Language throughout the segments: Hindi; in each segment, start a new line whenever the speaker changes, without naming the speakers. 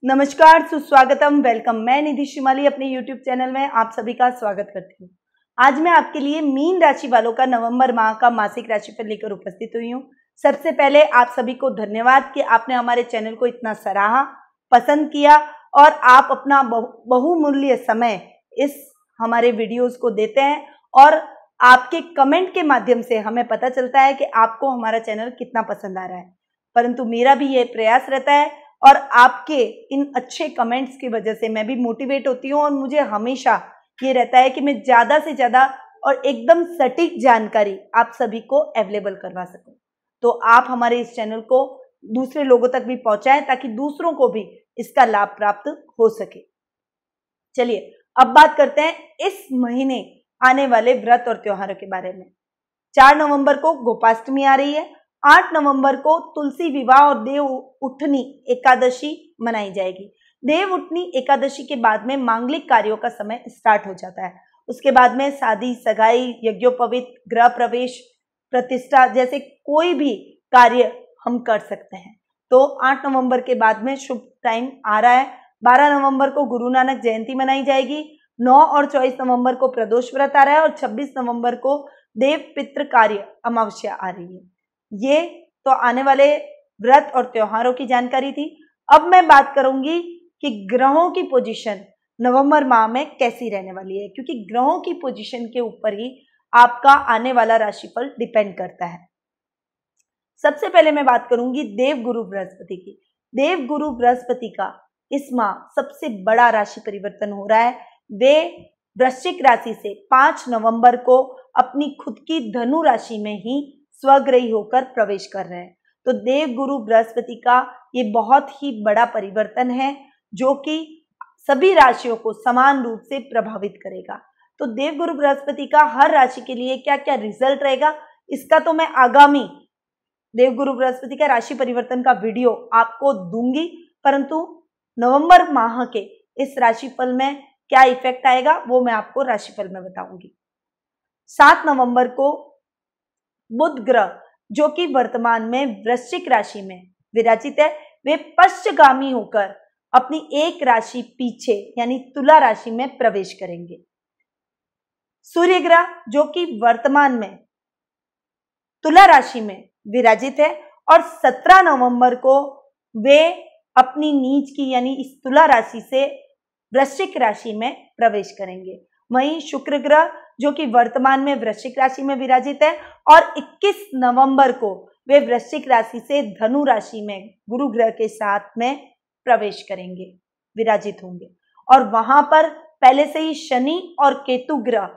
नमस्कार, सुस्वागतम, वेलकम। मैं निधि शिमाली अपने YouTube चैनल में आप सभी का स्वागत करती हूँ। आज मैं आपके लिए मीन राशि वालों का नवंबर माह का मासिक राशिफल लेकर उपस्थित हुई हूँ। सबसे पहले आप सभी को धन्यवाद कि आपने हमारे चैनल को इतना सराहा, पसंद किया और आप अपना बहुमूल्य समय इस हमारे वीडियोस को देते हैं और आपके कमेंट के माध्यम से हमें पता चलता है कि आपको हमारा चैनल कितना पसंद आ रहा है। परंतु मेरा भी ये प्रयास रहता है और आपके इन अच्छे कमेंट्स की वजह से मैं भी मोटिवेट होती हूँ और मुझे हमेशा ये रहता है कि मैं ज़्यादा से ज़्यादा और एकदम सटीक जानकारी आप सभी को अवेलेबल करवा सकूं। तो आप हमारे इस चैनल को दूसरे लोगों तक भी पहुंचाएं ताकि दूसरों को भी इसका लाभ प्राप्त हो सके। चलिए अब बात करते हैं इस महीने आने वाले व्रत और त्योहारों के बारे में। 4 नवंबर को गोपाष्टमी आ रही है। 8 नवंबर को तुलसी विवाह और देव उठनी एकादशी मनाई जाएगी। देव उठनी एकादशी के बाद में मांगलिक कार्यों का समय स्टार्ट हो जाता है। उसके बाद में शादी, सगाई, यज्ञोपवीत, गृह प्रवेश, प्रतिष्ठा जैसे कोई भी कार्य हम कर सकते हैं। तो 8 नवंबर के बाद में शुभ टाइम आ रहा है। 12 नवंबर को गुरु नानक जयंती मनाई जाएगी। 9 और 24 नवंबर को प्रदोष व्रत आ रहा है और 26 नवंबर को देव पितृ कार्य अमावस्या आ रही है। ये तो आने वाले व्रत और त्योहारों की जानकारी थी। अब मैं बात करूंगी कि ग्रहों की पोजीशन नवंबर माह में कैसी रहने वाली है, क्योंकि ग्रहों की पोजीशन के ऊपर ही आपका आने वाला राशिफल डिपेंड करता है। सबसे पहले मैं बात करूंगी देव गुरु बृहस्पति की। देव गुरु बृहस्पति का इस माह सबसे बड़ा राशि परिवर्तन हो रहा है। वे वृश्चिक राशि से 5 नवंबर को अपनी खुद की धनु राशि में ही स्वग्रही होकर प्रवेश कर रहे हैं। तो देव गुरु बृहस्पति का ये बहुत ही बड़ा परिवर्तन है जो कि सभी राशियों को समान रूप से प्रभावित करेगा। तो देव गुरु बृहस्पति का हर राशि के लिए क्या क्या रिजल्ट रहेगा, इसका तो मैं आगामी देव गुरु बृहस्पति का राशि परिवर्तन का वीडियो आपको दूंगी, परंतु नवंबर माह के इस राशिफल में क्या इफेक्ट आएगा वो मैं आपको राशिफल में बताऊंगी। 7 नवंबर को बुध ग्रह जो कि वर्तमान में वृश्चिक राशि में विराजित है, वे पश्चगामी होकर अपनी एक राशि पीछे यानी तुला राशि में प्रवेश करेंगे। सूर्य ग्रह जो कि वर्तमान में तुला राशि में विराजित है और 17 नवंबर को वे अपनी नीच की यानी इस तुला राशि से वृश्चिक राशि में प्रवेश करेंगे। वहीं शुक्र ग्रह जो कि वर्तमान में वृश्चिक राशि में विराजित है और 21 नवंबर को वे वृश्चिक राशि से धनु राशि में गुरु ग्रह के साथ में प्रवेश करेंगे, विराजित होंगे और वहां पर पहले से ही शनि और केतु ग्रह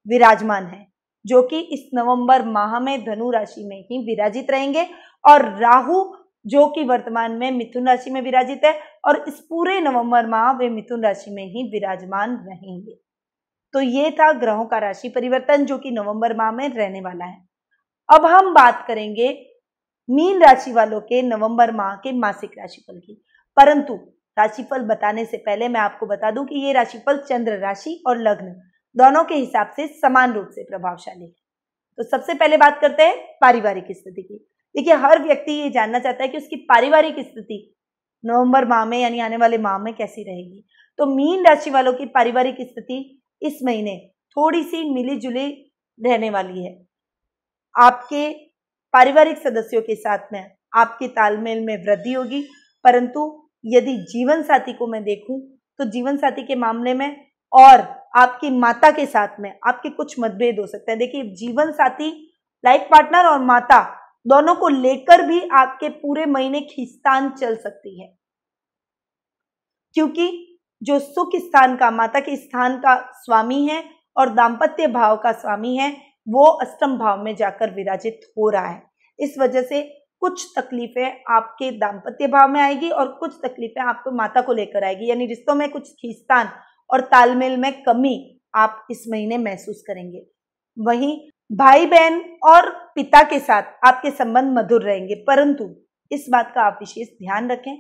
विराजमान है जो कि इस नवंबर माह में धनु राशि में ही विराजित रहेंगे और राहु जो कि वर्तमान में मिथुन राशि में विराजित है और इस पूरे नवंबर माह वे मिथुन राशि में ही विराजमान रहेंगे। तो ये था ग्रहों का राशि परिवर्तन जो कि नवंबर माह में रहने वाला है। अब हम बात करेंगे मीन राशि वालों के नवंबर माह के मासिक राशिफल की, परंतु राशिफल बताने से पहले मैं आपको बता दूं कि ये राशिफल चंद्र राशि और लग्न दोनों के हिसाब से समान रूप से प्रभावशाली है। तो सबसे पहले बात करते हैं पारिवारिक स्थिति की। देखिए, हर व्यक्ति ये जानना चाहता है कि उसकी पारिवारिक स्थिति नवंबर माह में यानी आने वाले माह में कैसी रहेगी। तो मीन राशि वालों की पारिवारिक स्थिति इस महीने थोड़ी सी मिली जुली रहने वाली है। आपके पारिवारिक सदस्यों के साथ में आपके तालमेल में वृद्धि होगी, परंतु यदि जीवन साथी को मैं देखूं तो जीवन साथी के मामले में और आपकी माता के साथ में आपके कुछ मतभेद हो सकते हैं। देखिए, जीवन साथी, लाइफ पार्टनर और माता दोनों को लेकर भी आपके पूरे महीने खींचतान चल सकती है, क्योंकि जो सुख स्थान का, माता के स्थान का स्वामी है और दाम्पत्य भाव का स्वामी है, वो अष्टम भाव में जाकर विराजित हो रहा है। इस वजह से कुछ तकलीफें आपके दाम्पत्य भाव में आएगी और कुछ तकलीफें आपको माता को लेकर आएगी, यानी रिश्तों में कुछ खींचतान और तालमेल में कमी आप इस महीने महसूस करेंगे। वहीं भाई बहन और पिता के साथ आपके संबंध मधुर रहेंगे, परंतु इस बात का आप विशेष ध्यान रखें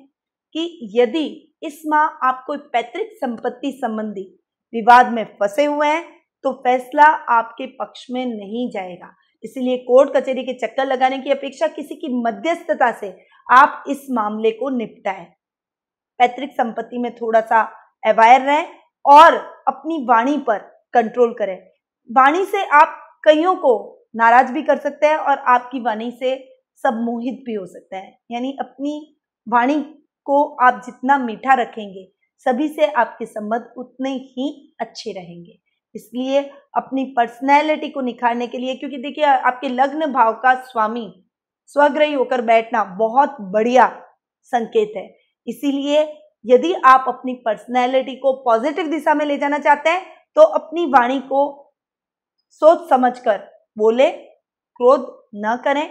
कि यदि इस माह आप कोई पैतृक संपत्ति संबंधी विवाद में फंसे हुए हैं तो फैसला आपके पक्ष में नहीं जाएगा। इसलिए कोर्ट कचहरी के चक्कर लगाने की अपेक्षा किसी की मध्यस्थता से आप इस मामले को निपटाएं। पैतृक संपत्ति में थोड़ा सा अवेयर रहें और अपनी वाणी पर कंट्रोल करें। वाणी से आप कईयों को नाराज भी कर सकते हैं और आपकी वाणी से सब मोहित भी हो सकते हैं। यानी अपनी वाणी को आप जितना मीठा रखेंगे, सभी से आपके संबंध उतने ही अच्छे रहेंगे। इसलिए अपनी पर्सनैलिटी को निखारने के लिए, क्योंकि देखिए आपके लग्न भाव का स्वामी स्वग्रही होकर बैठना बहुत बढ़िया संकेत है। इसीलिए यदि आप अपनी पर्सनैलिटी को पॉजिटिव दिशा में ले जाना चाहते हैं तो अपनी वाणी को सोच समझकर बोले, क्रोध न करें,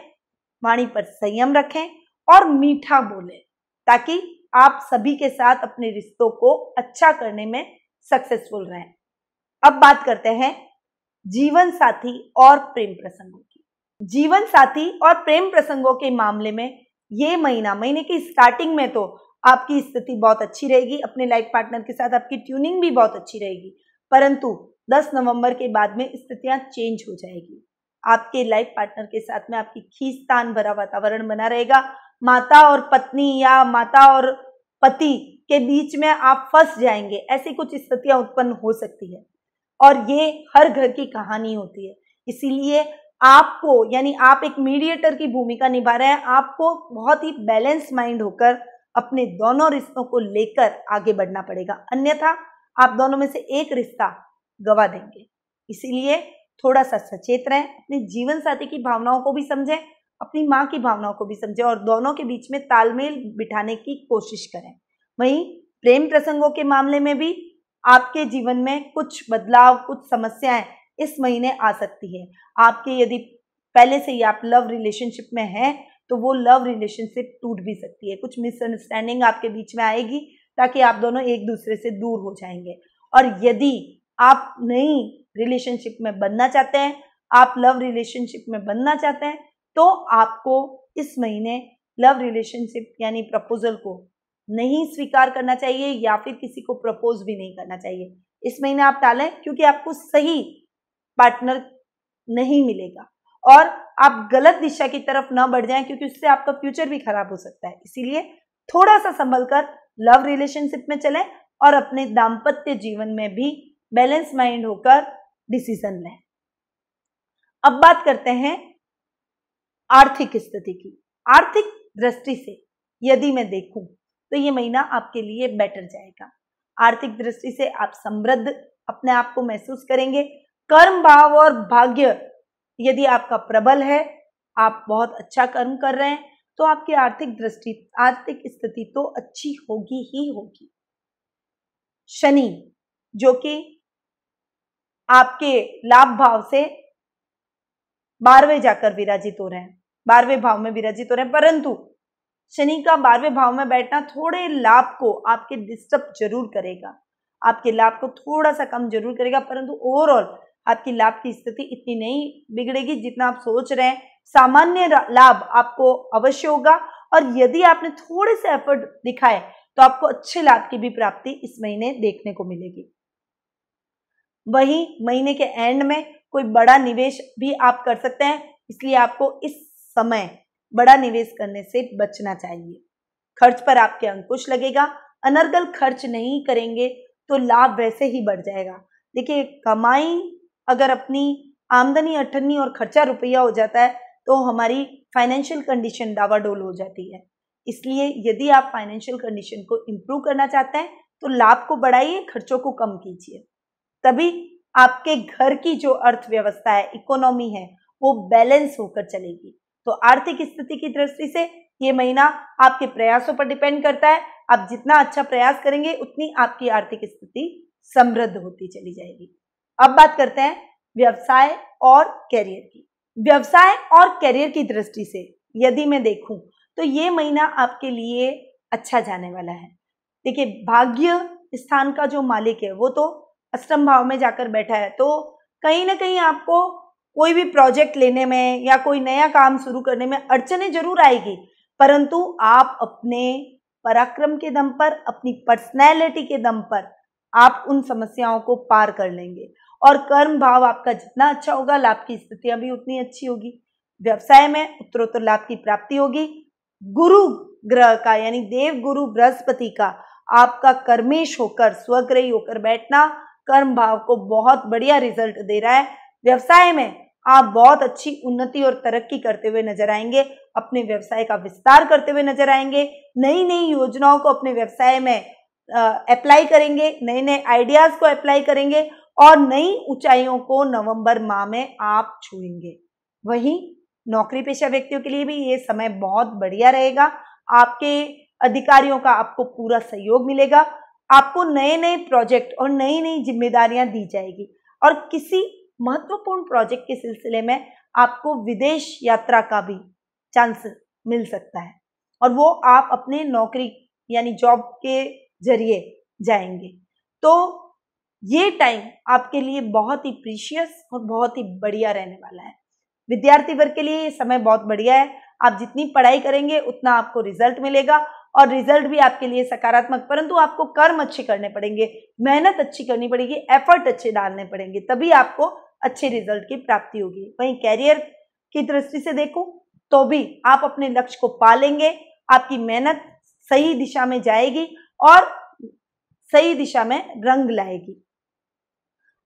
वाणी पर संयम रखें और मीठा बोलें, ताकि आप सभी के साथ अपने रिश्तों को अच्छा करने में सक्सेसफुल रहें। अब बात करते हैं जीवन साथी और प्रेम प्रसंगों की। जीवन साथी और प्रेम प्रसंगों के मामले में ये महीने की स्टार्टिंग में तो आपकी स्थिति बहुत अच्छी रहेगी, अपने लाइफ पार्टनर के साथ आपकी ट्यूनिंग भी बहुत अच्छी रहेगी, परंतु 10 नवंबर के बाद में स्थितियां चेंज हो जाएगी। आपके लाइफ पार्टनर के साथ में आपकी खींचतान भरा वातावरण बना रहेगा। माता और पत्नी या माता और पति के बीच में आप फंस जाएंगे, ऐसी कुछ स्थितियां उत्पन्न हो सकती है और ये हर घर की कहानी होती है। इसीलिए आपको, यानी आप एक मीडिएटर की भूमिका निभा रहे हैं, आपको बहुत ही बैलेंस माइंड होकर अपने दोनों रिश्तों को लेकर आगे बढ़ना पड़ेगा, अन्यथा आप दोनों में से एक रिश्ता गवा देंगे। इसीलिए थोड़ा सा सचेत रहें, अपने जीवन साथी की भावनाओं को भी समझें, अपनी माँ की भावनाओं को भी समझें और दोनों के बीच में तालमेल बिठाने की कोशिश करें। वहीं प्रेम प्रसंगों के मामले में भी आपके जीवन में कुछ बदलाव, कुछ समस्याएं इस महीने आ सकती है। आपके यदि पहले से ही आप लव रिलेशनशिप में हैं तो वो लव रिलेशनशिप टूट भी सकती है, कुछ मिसअंडरस्टैंडिंग आपके बीच में आएगी, ताकि आप दोनों एक दूसरे से दूर हो जाएंगे। और यदि आप नई रिलेशनशिप में बनना चाहते हैं, आप लव रिलेशनशिप में बनना चाहते हैं, तो आपको इस महीने लव रिलेशनशिप यानी प्रपोजल को नहीं स्वीकार करना चाहिए या फिर किसी को प्रपोज भी नहीं करना चाहिए। इस महीने आप टालें, क्योंकि आपको सही पार्टनर नहीं मिलेगा और आप गलत दिशा की तरफ न बढ़ जाएं, क्योंकि उससे आपका फ्यूचर भी खराब हो सकता है। इसीलिए थोड़ा सा संभल कर लव रिलेशनशिप में चलें और अपने दाम्पत्य जीवन में भी बैलेंस माइंड होकर डिसीजन लें। अब बात करते हैं आर्थिक स्थिति की। आर्थिक दृष्टि से यदि मैं देखूं तो ये महीना आपके लिए बेटर जाएगा। आर्थिक दृष्टि से आप समृद्ध अपने आप को महसूस करेंगे। कर्म भाव और भाग्य यदि आपका प्रबल है, आप बहुत अच्छा कर्म कर रहे हैं, तो आपकी आर्थिक स्थिति तो अच्छी होगी ही होगी। शनि जो कि आपके लाभ भाव से 12वें जाकर विराजित हो रहे हैं, 12वें भाव में विराजित हो रहे हैं, परंतु शनि का 12वें भाव में बैठना थोड़े लाभ को आपके डिस्टर्ब जरूर करेगा, आपके लाभ को थोड़ा सा कम जरूर करेगा, परंतु ओवरऑल आपकी लाभ की स्थिति इतनी नहीं बिगड़ेगी जितना आप सोच रहे हैं। सामान्य लाभ आपको अवश्य होगा और यदि आपने थोड़े से एफर्ट दिखाए तो आपको अच्छे लाभ की भी प्राप्ति इस महीने देखने को मिलेगी। वहीं महीने के एंड में कोई बड़ा निवेश भी आप कर सकते हैं, इसलिए आपको इस समय बड़ा निवेश करने से बचना चाहिए। खर्च पर आपके अंकुश लगेगा, अनर्गल खर्च नहीं करेंगे तो लाभ वैसे ही बढ़ जाएगा। देखिए, कमाई अगर अपनी आमदनी 98 और खर्चा रुपया हो जाता है तो हमारी फाइनेंशियल कंडीशन डावाडोल हो जाती है। इसलिए यदि आप फाइनेंशियल कंडीशन को इम्प्रूव करना चाहते हैं तो लाभ को बढ़ाइए, खर्चों को कम कीजिए, तभी आपके घर की जो अर्थव्यवस्था है, इकोनॉमी है, वो बैलेंस होकर चलेगी। तो आर्थिक स्थिति की दृष्टि से ये महीना आपके प्रयासों पर डिपेंड करता है। आप जितना अच्छा प्रयास करेंगे उतनी आपकी आर्थिक स्थिति समृद्ध होती चली जाएगी। अब बात करते हैं व्यवसाय और कैरियर की। व्यवसाय और कैरियर की दृष्टि से यदि मैं देखूं तो ये महीना आपके लिए अच्छा जाने वाला है। देखिए, भाग्य स्थान का जो मालिक है वो तो अष्टम भाव में जाकर बैठा है, तो कहीं ना कहीं आपको कोई भी प्रोजेक्ट लेने में या कोई नया काम शुरू करने में अड़चने जरूर आएगी, परंतु आप अपने पराक्रम के दम पर, अपनी पर्सनैलिटी के दम पर आप उन समस्याओं को पार कर लेंगे और कर्म भाव आपका जितना अच्छा होगा, लाभ की स्थितियां भी उतनी अच्छी होगी। व्यवसाय में उत्तरोत्तर लाभ की प्राप्ति होगी। गुरु ग्रह का यानी देव गुरु बृहस्पति का आपका कर्मेश होकर, स्वग्रही होकर बैठना कर्म भाव को बहुत बढ़िया रिजल्ट दे रहा है। व्यवसाय में आप बहुत अच्छी उन्नति और तरक्की करते हुए नजर आएंगे, अपने व्यवसाय का विस्तार करते हुए नजर आएंगे, नई नई योजनाओं को अपने व्यवसाय में अप्लाई करेंगे, नए नए आइडियाज को अप्लाई करेंगे और नई ऊंचाइयों को नवंबर माह में आप छुएंगे। वहीं नौकरी पेशा व्यक्तियों के लिए भी ये समय बहुत बढ़िया रहेगा। आपके अधिकारियों का आपको पूरा सहयोग मिलेगा, आपको नए नए प्रोजेक्ट और नई नई जिम्मेदारियां दी जाएगी और किसी महत्वपूर्ण प्रोजेक्ट के सिलसिले में आपको विदेश यात्रा का भी चांस मिल सकता है और वो आप अपने नौकरी यानी जॉब के जरिए जाएंगे। तो ये टाइम आपके लिए बहुत ही प्रीशियस और बहुत ही बढ़िया रहने वाला है। विद्यार्थी वर्ग के लिए ये समय बहुत बढ़िया है। आप जितनी पढ़ाई करेंगे उतना आपको रिजल्ट मिलेगा और रिजल्ट भी आपके लिए सकारात्मक, परंतु आपको कर्म अच्छे करने पड़ेंगे, मेहनत अच्छी करनी पड़ेगी, एफर्ट अच्छे डालने पड़ेंगे, तभी आपको अच्छे रिजल्ट की प्राप्ति होगी। वहीं कैरियर की दृष्टि से देखूं तो भी आप अपने लक्ष्य को पा लेंगे, आपकी मेहनत सही दिशा में जाएगी और सही दिशा में रंग लाएगी।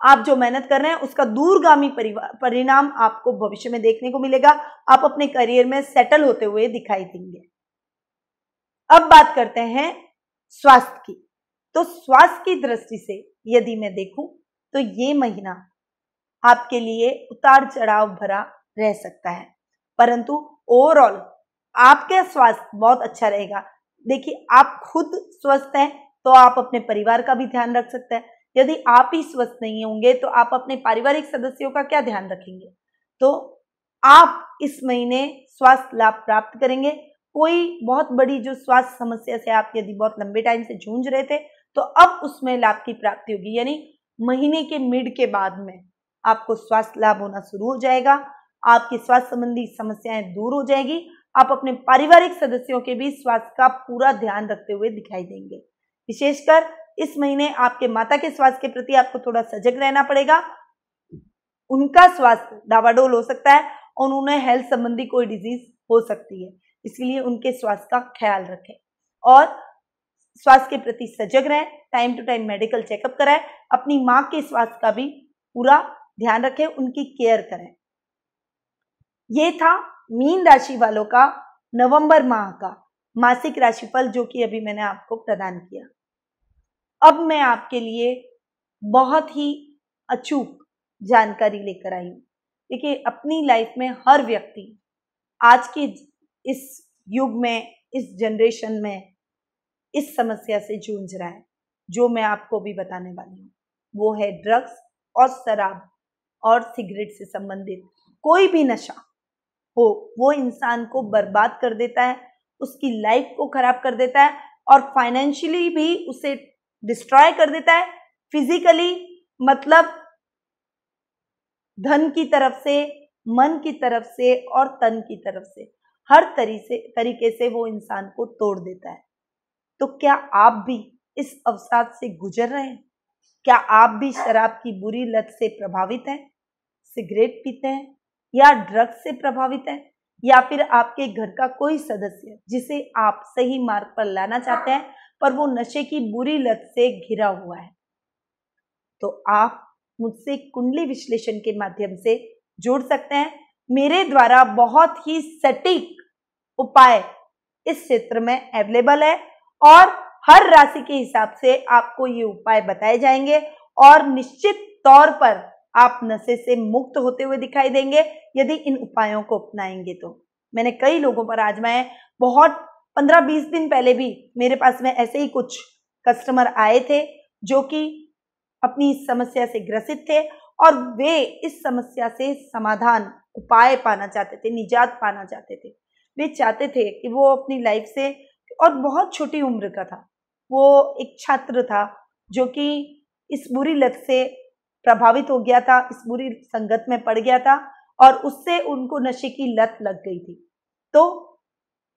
आप जो मेहनत कर रहे हैं उसका दूरगामी परिणाम आपको भविष्य में देखने को मिलेगा। आप अपने करियर में सेटल होते हुए दिखाई देंगे। अब बात करते हैं स्वास्थ्य की। तो स्वास्थ्य की दृष्टि से यदि मैं देखूं तो ये महीना आपके लिए उतार चढ़ाव भरा रह सकता है, परंतु ओवरऑल आपका स्वास्थ्य बहुत अच्छा रहेगा। देखिए, आप खुद स्वस्थ हैं तो आप अपने परिवार का भी ध्यान रख सकते हैं। यदि आप ही स्वस्थ नहीं होंगे तो आप अपने पारिवारिक सदस्यों का क्या ध्यान रखेंगे? तो आप इस महीने स्वास्थ्य लाभ प्राप्त करेंगे। कोई बहुत बड़ी जो स्वास्थ्य समस्या से आप यदि बहुत लंबे टाइम से जूझ रहे थे तो अब उसमें लाभ की प्राप्ति होगी, यानी महीने के मिड के बाद में आपको स्वास्थ्य लाभ होना शुरू हो जाएगा। आपकी स्वास्थ्य संबंधी समस्याएं दूर हो जाएगी। आप अपने पारिवारिक सदस्यों के भी स्वास्थ्य का पूरा ध्यान रखते हुए दिखाई देंगे। विशेषकर इस महीने आपके माता के स्वास्थ्य के प्रति आपको थोड़ा सजग रहना पड़ेगा। उनका स्वास्थ्य डावाडोल हो सकता है और उन्हें हेल्थ संबंधी कोई डिजीज हो सकती है, इसलिए उनके स्वास्थ्य का ख्याल रखें और स्वास्थ्य के प्रति सजग रहें। Time to time medical checkup कराएं। अपनी माँ के स्वास्थ्य का भी पूरा ध्यान रखें, उनकी केयर करें। ये था मीन राशि वालों का नवंबर माह का मासिक राशिफल, जो कि अभी मैंने आपको प्रदान किया। अब मैं आपके लिए बहुत ही अचूक जानकारी लेकर आई हूँ। देखिए, अपनी लाइफ में हर व्यक्ति आज के इस युग में, इस जनरेशन में इस समस्या से जूझ रहा है जो मैं आपको भी बताने वाली हूँ। वो है ड्रग्स और शराब और सिगरेट से संबंधित कोई भी नशा हो, वो इंसान को बर्बाद कर देता है, उसकी लाइफ को खराब कर देता है और फाइनेंशियली भी उसे डिस्ट्रॉय कर देता है। फिजिकली मतलब धन की तरफ से, मन की तरफ से और तन की तरफ से, हर तरीके से वो इंसान को तोड़ देता है। तो क्या आप भी इस अवसाद से गुजर रहे हैं? क्या आप भी शराब की बुरी लत से प्रभावित हैं, सिगरेट पीते हैं या ड्रग्स से प्रभावित हैं, या फिर आपके घर का कोई सदस्य जिसे आप सही मार्ग पर लाना चाहते हैं पर वो नशे की बुरी लत से घिरा हुआ है? तो आप मुझसे कुंडली विश्लेषण के माध्यम से जुड़ सकते हैं। मेरे द्वारा बहुत ही सटीक उपाय इस क्षेत्र में अवेलेबल है और हर राशि के हिसाब से आपको ये उपाय बताए जाएंगे और निश्चित तौर पर आप नशे से मुक्त होते हुए दिखाई देंगे यदि इन उपायों को अपनाएंगे। तो मैंने कई लोगों पर आजमाए। बहुत 15-20 दिन पहले भी मेरे पास में ऐसे ही कुछ कस्टमर आए थे जो कि अपनी इस समस्या से ग्रसित थे और वे इस समस्या से समाधान, उपाय पाना चाहते थे, निजात पाना चाहते थे। वे चाहते थे कि वो अपनी लाइफ से, और बहुत छोटी उम्र का था, वो एक छात्र था जो कि इस बुरी लत से प्रभावित हो गया था, इस बुरी संगत में पड़ गया था और उससे उनको नशे की लत लग गई थी। तो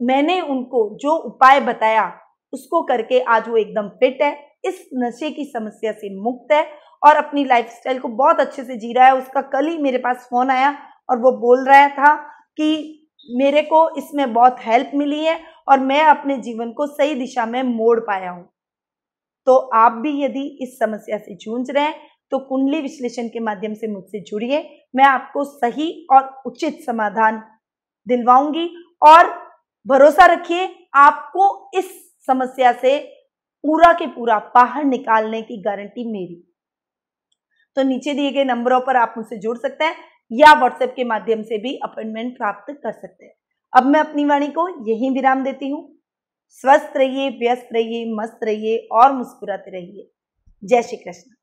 मैंने उनको जो उपाय बताया उसको करके आज वो एकदम फिट है, इस नशे की समस्या से मुक्त है और अपनी लाइफस्टाइल को बहुत अच्छे से जी रहा है। उसका कल ही मेरे पास फोन आया और वो बोल रहा था कि मेरे को इसमें बहुत हेल्प मिली है और मैं अपने जीवन को सही दिशा में मोड़ पाया हूँ। तो आप भी यदि इस समस्या से जूझ रहे हैं तो कुंडली विश्लेषण के माध्यम से मुझसे जुड़िए। मैं आपको सही और उचित समाधान दिलवाऊंगी और भरोसा रखिए, आपको इस समस्या से पूरा के पूरा बाहर निकालने की गारंटी मेरी। तो नीचे दिए गए नंबरों पर आप मुझसे जुड़ सकते हैं या व्हाट्सएप के माध्यम से भी अपॉइंटमेंट प्राप्त कर सकते हैं। अब मैं अपनी वाणी को यहीं विराम देती हूँ। स्वस्थ रहिए, व्यस्त रहिए, मस्त रहिए और मुस्कुराते रहिए। जय श्री कृष्ण।